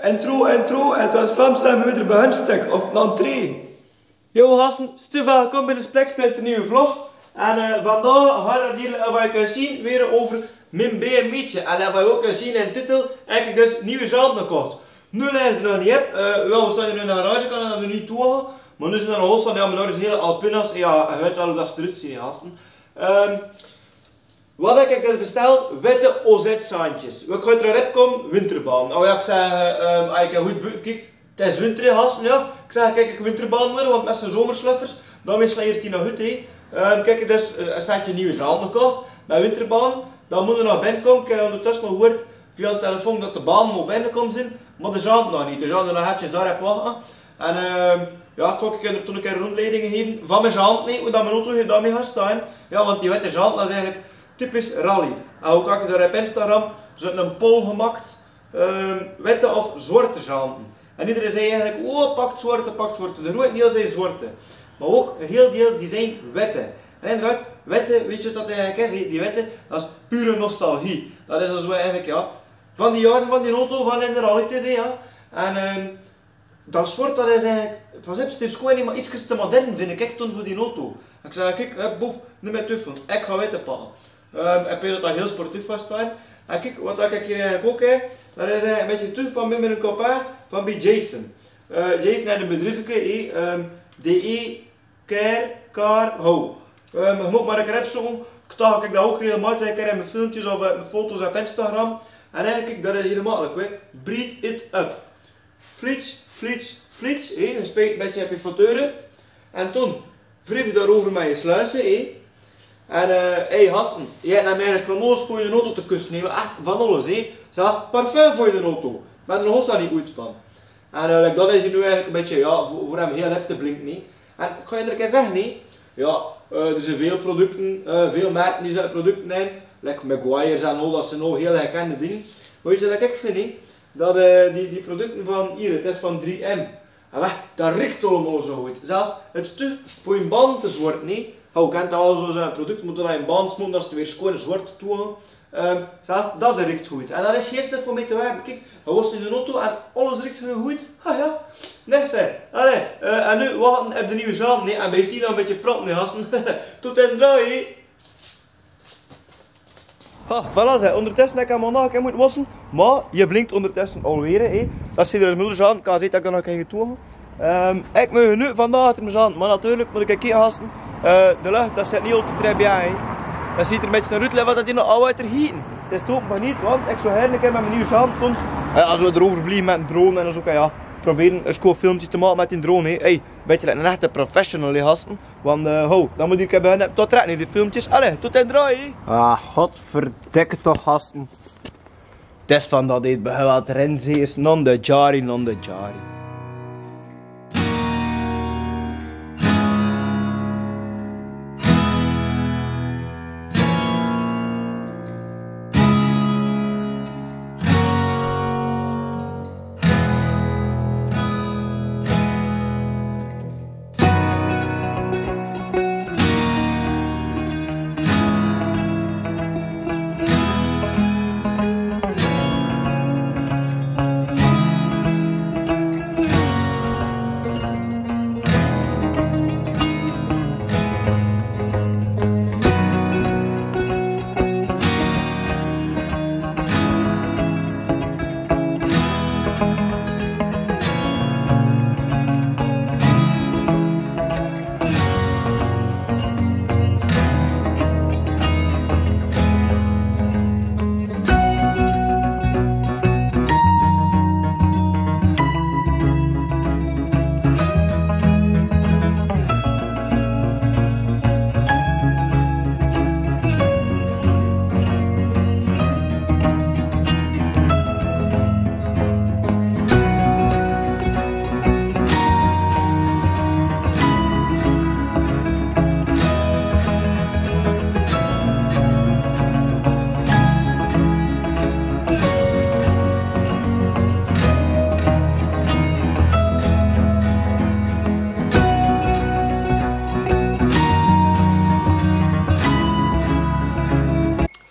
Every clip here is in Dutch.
Intro, en het was Vlaams en weer bij hun stuk, of een entree. Yo gasten, Stu welkom bij de Spleksplint, een nieuwe vlog. En vandaag gaat het hier, wat je kunt zien, weer over mijn BMW'tje. En wat je ook kunt zien in de titel, heb ik dus nieuwe zanten gekocht. Nu is er nog niet op, we staan hier in de garage, kan dat er niet toe gaan. Maar nu zijn er nog los van, ja, maar nou is hele Alpina's, ja, je weet wel hoe dat ze eruit zien, gasten. Wat heb ik dus besteld? Witte OZ-zaantjes. We gaan er komen, winterbaan. Nou ja, ik zeg, als je goed bekijkt, het is winter, gasten, ja. Ik zeg, kijk, ik winterbaan worden, want met zijn zomersluffers, dan sleurt hij nog goed, hè. Kijk, dus een setje nieuwe zanten gekocht, met winterbaan. Dan moet er nog binnenkomen. Ik heb ondertussen nog gehoord via de telefoon dat de baan nog binnenkomen zijn, maar de zanten nog niet. Dus ja, dan nog eventjes daar heb wachten. En ja, ik heb er toen een keer rondleiding gegeven van mijn zanten, hoe dat mijn auto daarmee gaat staan. Ja, want die witte zanten, dat is eigenlijk typisch rally. En ook heb ik daar op Instagram een poll gemaakt, witte of zwarte zanten. En iedereen zei eigenlijk, oh pak zwarte, pak zwarte. De grote deel zijn zwarte. Maar ook een heel deel die zijn witte. En inderdaad, witte, weet je wat dat eigenlijk is? Die witte, dat is pure nostalgie. Dat is dus eigenlijk, ja, van die jaren van die auto, van in de rally-tijd, ja. En dat zwart, dat is eigenlijk, pas op, Steve Square niet, maar iets te modern vind ik toen voor die auto. Ik zei, kijk, boef, niet meer tuffel, ik ga witte pakken. Ik weet dat dat heel sportief was staan. En kijk, wat ik hier eigenlijk ook heb, dat is een beetje terug van bij mijn copain, van bij Jason. Jason heeft een bedrijfje, DE Car Hou. Je moet maar een keer opzoeken. Ik dacht dat ik dat ook regelmatig in mijn filmpjes of mijn foto's op Instagram. En eigenlijk, dat is hier makkelijk, hè. Breed it up. Flits, flits, flits, je speelt een beetje op je fauteuren. En toen wrijf je daarover met je sluizen, En hey gasten, jij hebt eigenlijk van alles voor je auto te kussen, echt van alles, zelfs parfum voor je auto. Maar er nog daar niet goed van. En dat is hier nu eigenlijk een beetje, ja, voor hem heel hip te blinken, En ik ga je er een keer zeggen, ja, er zijn veel producten, veel merken die zijn producten in, like Maguire's en al, dat zijn al heel gekende dingen. Maar weet je wat ik vind, dat die producten van hier, het is van 3M, en dat richt allemaal zo goed. Zelfs het te voor je band te zwart, je kent al zo'n product, moet er in band smoren, dat is het weer schoon zwart toe. Zelfs dat richt goed. En dat is geen stuf voor mee te werken. Kijk, je was in de auto en alles richt goed. Ah ja, niks hè. Allee, en nu wachten op de nieuwe zaal. En bij die nog een beetje praten, gasten. Tot in draai. Voilà, hè. Ondertussen heb ik hem al nog een keer moeten wassen. Maar je blinkt ondertussen alweer. Dat zit er een moeder aan. Ik kan zien dat ik nog een keer toe ga. Ik moet nu vandaag achter mijn zand. Maar natuurlijk moet ik een keer gasten. De lucht, dat zit niet altijd très bien. Dat ziet er een beetje naar uit, wat dat die nog al uit er gieten. Het is toch maar niet, want ik zou heerlijk met mijn nieuwe zand doen. Als we erover vliegen met een drone en dan zo kan ja, proberen een schoon filmpje te maken met die drone. Hey, beetje like een echte professional, gasten. Want dan moet ik beginnen tot trekken die filmpjes. Allee, tot in draai. Ah, godverdikke toch, gasten. Het is van dat dit begint wat renzeers, non de jari, non de jari.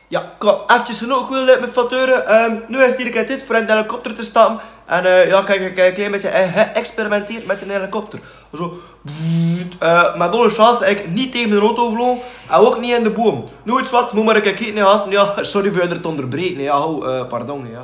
Ja, ik had eventjes genoeg willen met facturen. Nu is het hier een keer tijd voor in de helikopter te stappen En ja, kijk, ik heb een klein beetje geëxperimenteerd met een helikopter. Zo. Met alle chance, ik niet tegen de auto vlogen en ook niet in de boom. Nooit wat, moet maar een keer kijken, gasten. Ja, sorry voor je te onderbreken. Ja, pardon, ja.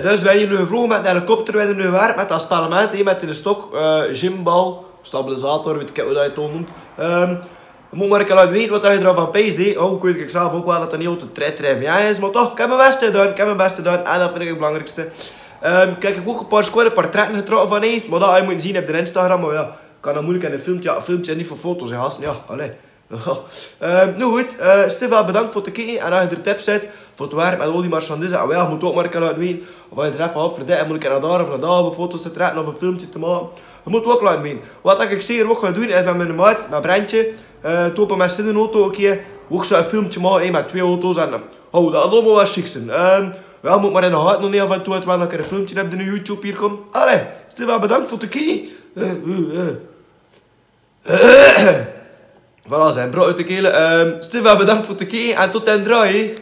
Dus wij hier nu gevlogen met een helikopter, wij nu werk met dat spellement, met een stok, gymbal, stabilisator, weet ik hoe dat je het noemt. Je moet maar een keer laten weten wat je ervan peest deed. Oh, ik weet zelf ook wel dat dat niet altijd trein is, maar toch, ik heb mijn best gedaan, en dat vind ik het belangrijkste. Kijk, ik heb ook een paar portretten getrokken van eens, maar dat je moet zien op de Instagram, maar ja, ik kan dat moeilijk in een filmpje, ja, een filmpje niet voor foto's, hè, gasten, ja, allee. Nou goed, Stefan, bedankt voor het kijken en als je er tips hebt voor het werk met al die marchandizen, en je moet ook maar een keer laten weten of je er even af verdient, moet ik naar daar of naar daar of foto's te trekken of een filmpje te maken. Je moet ook laten weten. Wat ik zeker ook ga doen is met mijn maat, met Brentje, topen met zijn auto een keer, ook zo een filmpje maken met 2 auto's en dat allemaal wel chic zijn. Ja, moet maar in de gaten nog niet af en toe dat ik een filmpje heb die nu YouTube hier komt. Allee, Stefan, bedankt voor het kijken. Voilà, zijn brood uit de kelen. Stefan, bedankt voor het kijken en tot den draai.